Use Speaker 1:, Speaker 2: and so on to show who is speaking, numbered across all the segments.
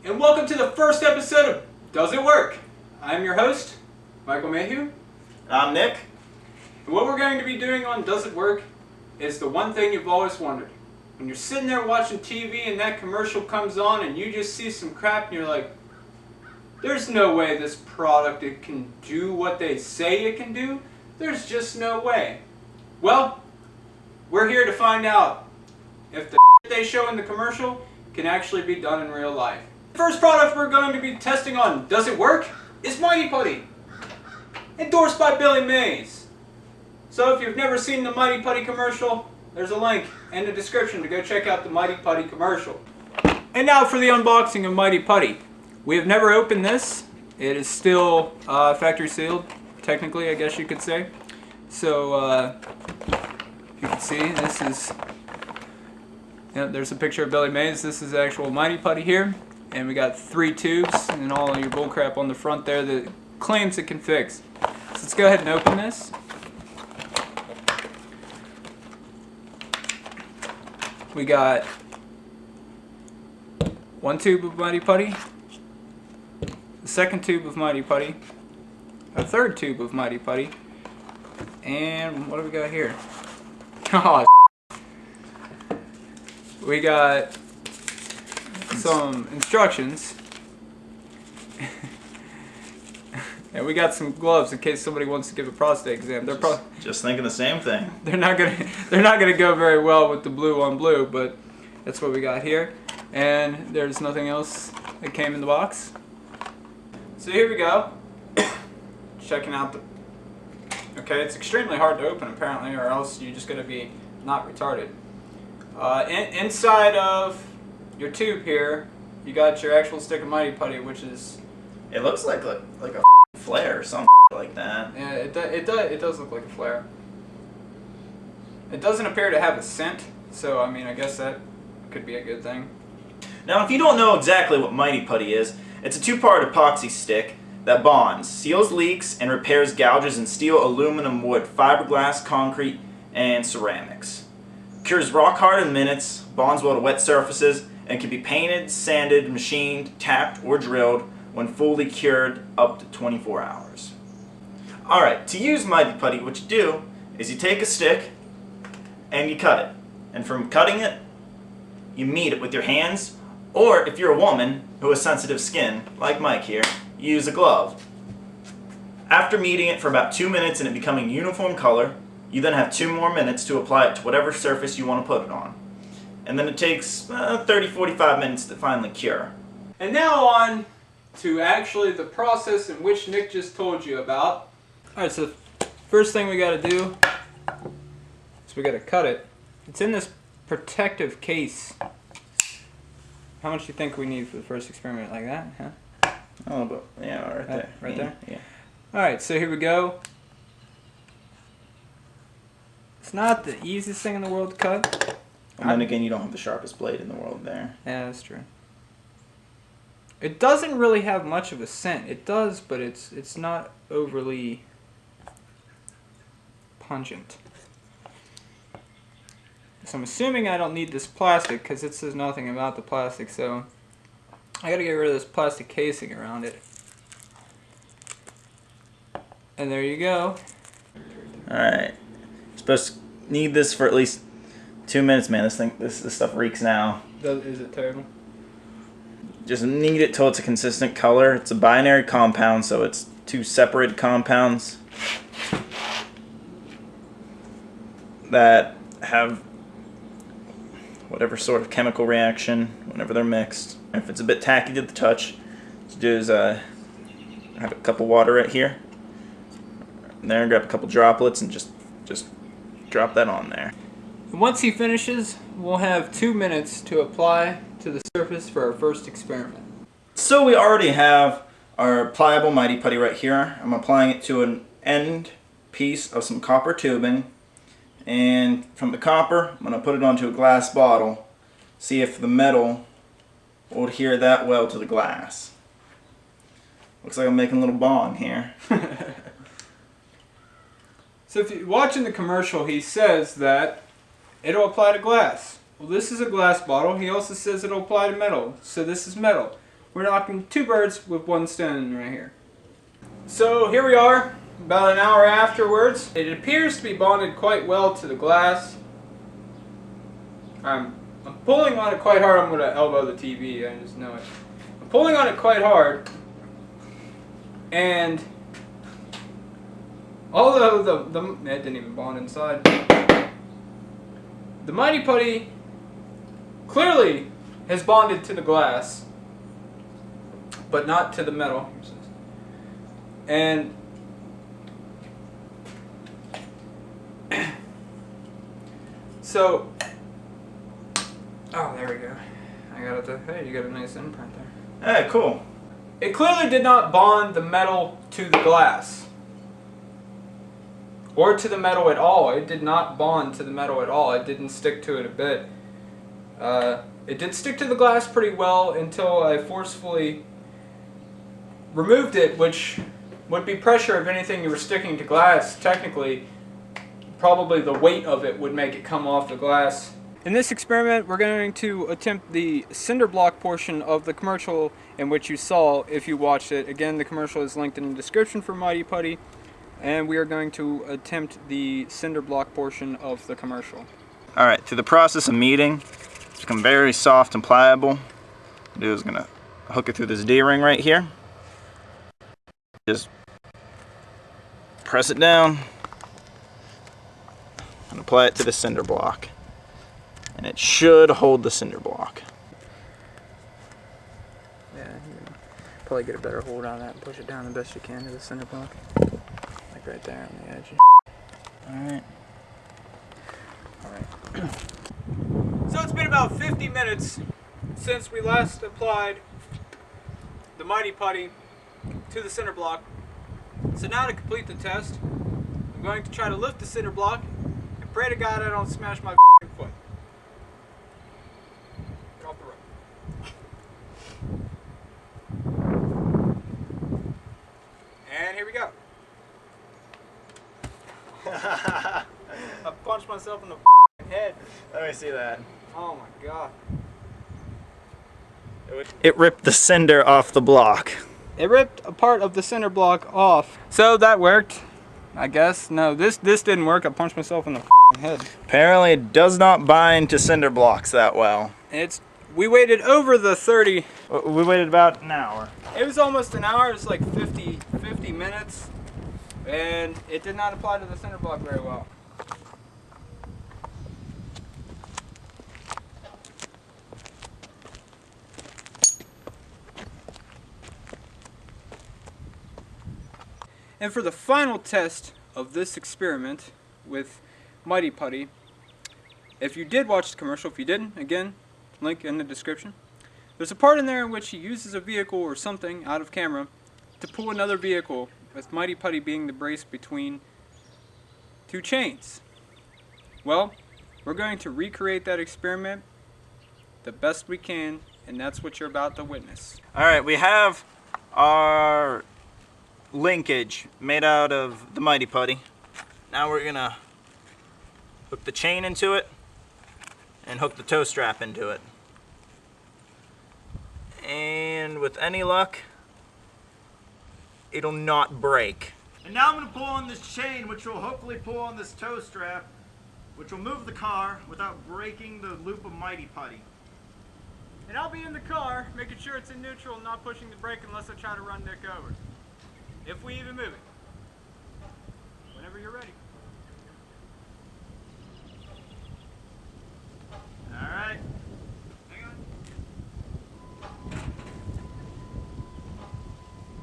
Speaker 1: and welcome to the first episode of Does It Work? I'm your host, MayhewMayhem.
Speaker 2: I'm Nick.
Speaker 1: And what we're going to be doing on Does It Work is the one thing you've always wondered. When you're sitting there watching TV and that commercial comes on and you just see some crap and you're like, there's no way this product it can do what they say it can do. There's just no way. Well, we're here to find out if the they show in the commercial can actually be done in real life. The first product we're going to be testing on Does It Work is Mighty Putty, endorsed by Billy Mays. So if you've never seen the Mighty Putty commercial, there's a link in the description to go check out the Mighty Putty commercial. And now for the unboxing of Mighty Putty. We have never opened this. It is still factory sealed, technically, I guess you could say. So you can see this is, there's a picture of Billy Mays. This is the actual Mighty Putty here. And we got 3 tubes and all your bullcrap on the front there that claims it can fix. So let's go ahead and open this. We got 1 tube of Mighty Putty, the 2nd tube of Mighty Putty, a 3rd tube of Mighty Putty, and what do we got here? Oh, we got some instructions, and we got some gloves in case somebody wants to give a prostate exam. They're probably
Speaker 2: just thinking the same thing.
Speaker 1: They're not gonna go very well with the blue on blue, but that's what we got here. And there's nothing else that came in the box. So here we go. Checking out the. Okay, it's extremely hard to open apparently, or else you're just gonna be not retarded. Inside of your tube here, you got your actual stick of Mighty Putty, which is.
Speaker 2: It looks like a flare or something like that.
Speaker 1: Yeah, it does look like a flare. It doesn't appear to have a scent, so I mean, I guess that could be a good thing.
Speaker 2: Now, if you don't know exactly what Mighty Putty is, it's a 2-part epoxy stick that bonds, seals leaks, and repairs gouges in steel, aluminum, wood, fiberglass, concrete, and ceramics. Cures rock hard in minutes, bonds well to wet surfaces, and can be painted, sanded, machined, tapped, or drilled when fully cured up to 24 hours. Alright, to use Mighty Putty, what you do is you take a stick and you cut it. And from cutting it, you knead it with your hands, or if you're a woman who has sensitive skin, like Mike here, you use a glove. After kneading it for about 2 minutes and it becoming uniform color, you then have 2 more minutes to apply it to whatever surface you want to put it on. And then it takes 30-45 minutes to finally cure.
Speaker 1: And now on to actually the process in which Nick just told you about. Alright, so the first thing we gotta do is we gotta cut it. It's in this protective case. How much do you think we need for the first experiment? Like that, huh?
Speaker 2: Oh, but yeah, right there.
Speaker 1: Right there?
Speaker 2: Yeah.
Speaker 1: Alright, so here we go. It's not the easiest thing in the world to cut.
Speaker 2: And then again, you don't have the sharpest blade in the world there.
Speaker 1: Yeah, that's true. It doesn't really have much of a scent. It does, but it's not overly pungent. So I'm assuming I don't need this plastic because it says nothing about the plastic, so I gotta get rid of this plastic casing around it. And there you go.
Speaker 2: Alright. You're supposed to knead this for at least 2 minutes, man. This stuff reeks now.
Speaker 1: Is it terrible?
Speaker 2: Just knead it till it's a consistent color. It's a binary compound, so it's 2 separate compounds that have whatever sort of chemical reaction whenever they're mixed. If it's a bit tacky to the touch, what you do is have a cup of water right here. And there, grab a couple droplets and just drop that on there.
Speaker 1: Once he finishes, we'll have 2 minutes to apply to the surface for our first experiment.
Speaker 2: So we already have our pliable Mighty Putty right here. I'm applying it to an end piece of some copper tubing. And from the copper, I'm going to put it onto a glass bottle. See if the metal will adhere that well to the glass. Looks like I'm making a little bong here.
Speaker 1: So if you're watching the commercial, he says that it'll apply to glass. Well, this is a glass bottle. He also says it'll apply to metal. So this is metal. we're knocking two birds with one stone right here. So here we are, about an hour afterwards. It appears to be bonded quite well to the glass. I'm pulling on it quite hard. I'm going to elbow the TV, I just know it. I'm pulling on it quite hard. And although it didn't even bond inside. The Mighty Putty clearly has bonded to the glass, but not to the metal. And so, oh, there we go. I got it. Hey, you got a nice imprint there.
Speaker 2: Hey, cool.
Speaker 1: It clearly did not bond the metal to the glass, or to the metal at all. It did not bond to the metal at all. It didn't stick to it a bit. It did stick to the glass pretty well until I forcefully removed it, which would be pressure if anything you were sticking to glass. Technically, probably the weight of it would make it come off the glass. In this experiment, we're going to attempt the cinder block portion of the commercial in which you saw if you watched it. Again, the commercial is linked in the description for Mighty Putty, and we are going to attempt the cinder block portion of the commercial.
Speaker 2: Alright, through the process of kneading, it's become very soft and pliable. What I'm do is going to hook it through this D-ring right here. Just press it down and apply it to the cinder block. And it should hold the cinder block.
Speaker 1: Yeah, you probably get a better hold on that and push it down the best you can to the cinder block. Like right there on the edge.
Speaker 2: Alright.
Speaker 1: Alright. So it's been about 50 minutes since we last applied the Mighty Putty to the cinder block. So now to complete the test, I'm going to try to lift the cinder block and pray to God I don't smash my foot. Drop the rope. And here we go. I punched myself in the head.
Speaker 2: Let me see that.
Speaker 1: Oh my God.
Speaker 2: It ripped the cinder off the block.
Speaker 1: It ripped a part of the cinder block off. So that worked, I guess. No, this didn't work. I punched myself in the head.
Speaker 2: Apparently it does not bind to cinder blocks that well.
Speaker 1: We waited over the 30.
Speaker 2: We waited about an hour.
Speaker 1: It was almost an hour. It was like 50 minutes. And it did not apply to the cinder block very well. And for the final test of this experiment with Mighty Putty, if you did watch the commercial, if you didn't, again, link in the description. There's a part in there in which he uses a vehicle or something out of camera to pull another vehicle, with Mighty Putty being the brace between two chains. Well, we're going to recreate that experiment the best we can, and that's what you're about to witness.
Speaker 2: Alright, we have our linkage made out of the Mighty Putty. Now we're gonna hook the chain into it and hook the toe strap into it. And with any luck, it'll not break. And now I'm gonna pull on this chain, which will hopefully pull on this toe strap, which will move the car without breaking the loop of Mighty Putty.
Speaker 1: And I'll be in the car, making sure it's in neutral and not pushing the brake unless I try to run Nick over. If we even move it. Whenever you're ready.
Speaker 2: Alright.
Speaker 1: Hang on.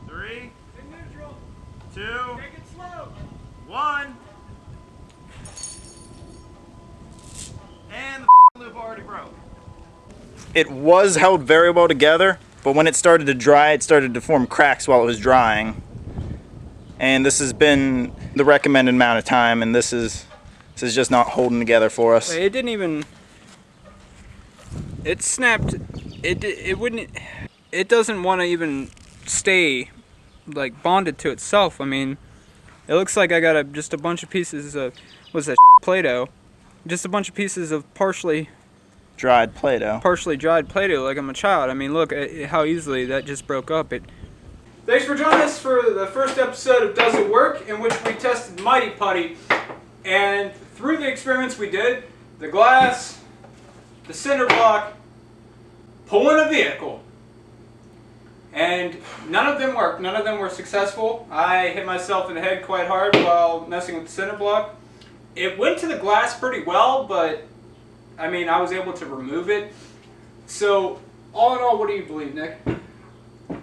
Speaker 2: 3,
Speaker 1: In neutral.
Speaker 2: 2,
Speaker 1: Take it slow.
Speaker 2: 1. And the loop already broke. It was held very well together, but when it started to dry, it started to form cracks while it was drying. And this has been the recommended amount of time, and this is just not holding together for us.
Speaker 1: It didn't even. It snapped. It wouldn't. It doesn't want to even stay like bonded to itself. I mean, it looks like I got just a bunch of pieces of what's that Play-Doh, just a bunch of pieces of partially
Speaker 2: dried Play-Doh.
Speaker 1: Partially dried Play-Doh like I'm a child. I mean, look at how easily that just broke up. Thanks for joining us for the first episode of Does It Work, in which we tested Mighty Putty. And through the experiments we did, the glass, the cinder block, pulling a vehicle. And none of them worked. None of them were successful. I hit myself in the head quite hard while messing with the cinder block. It went to the glass pretty well, but I mean, I was able to remove it. So, all in all, what do you believe, Nick?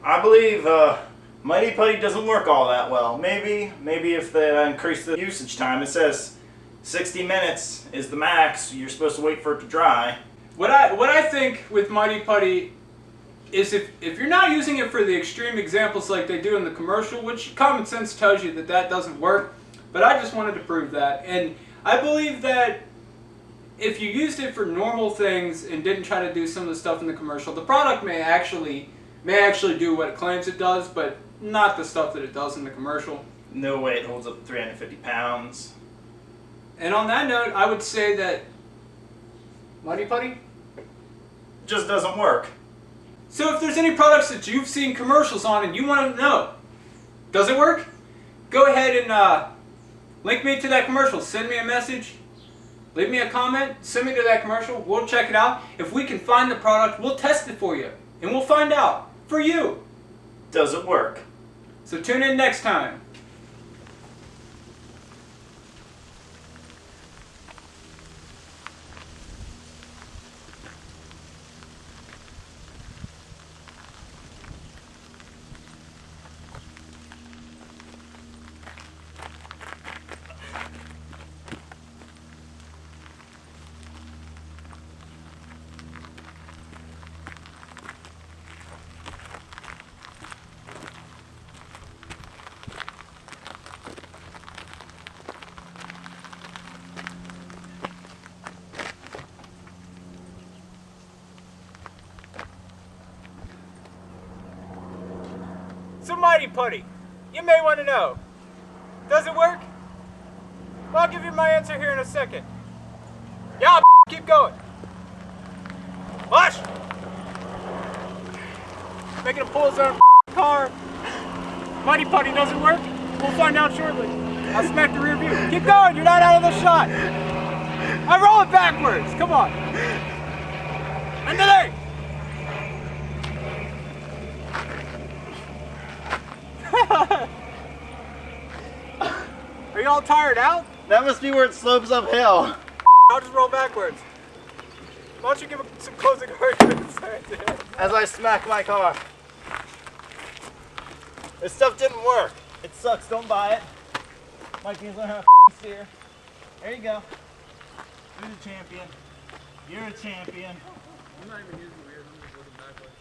Speaker 2: I believe Mighty Putty doesn't work all that well. Maybe if they increase the usage time. It says 60 minutes is the max. You're supposed to wait for it to dry.
Speaker 1: What I think with Mighty Putty is if you're not using it for the extreme examples like they do in the commercial, which common sense tells you that doesn't work, but I just wanted to prove that. And I believe that if you used it for normal things and didn't try to do some of the stuff in the commercial, the product may actually do what it claims it does, but not the stuff that it does in the commercial.
Speaker 2: No way it holds up 350 pounds.
Speaker 1: And on that note, I would say that Mighty Putty
Speaker 2: just doesn't work.
Speaker 1: So if there's any products that you've seen commercials on and you want to know, does it work? Go ahead and link me to that commercial. Send me a message. Leave me a comment. Send me to that commercial. We'll check it out. If we can find the product, we'll test it for you. And we'll find out for you.
Speaker 2: Does it work?
Speaker 1: So tune in next time. So Mighty Putty, you may want to know, does it work? Well, I'll give you my answer here in a second. Yeah, keep going. Watch! Making a pull his own car. Mighty Putty doesn't work? We'll find out shortly. I'll smack the rear view. Keep going, you're not out of the shot. I roll it backwards, come on. Under there! Are you all tired out?
Speaker 2: That must be where it slopes uphill.
Speaker 1: I'll just roll backwards. Why don't you give some closing arguments?
Speaker 2: As I smack my car. This stuff didn't work. It sucks, don't buy it. Mike needs to learn how to steer. There you go. You're the champion. You're a champion.
Speaker 1: I'm not even using wheels, I'm just looking backwards.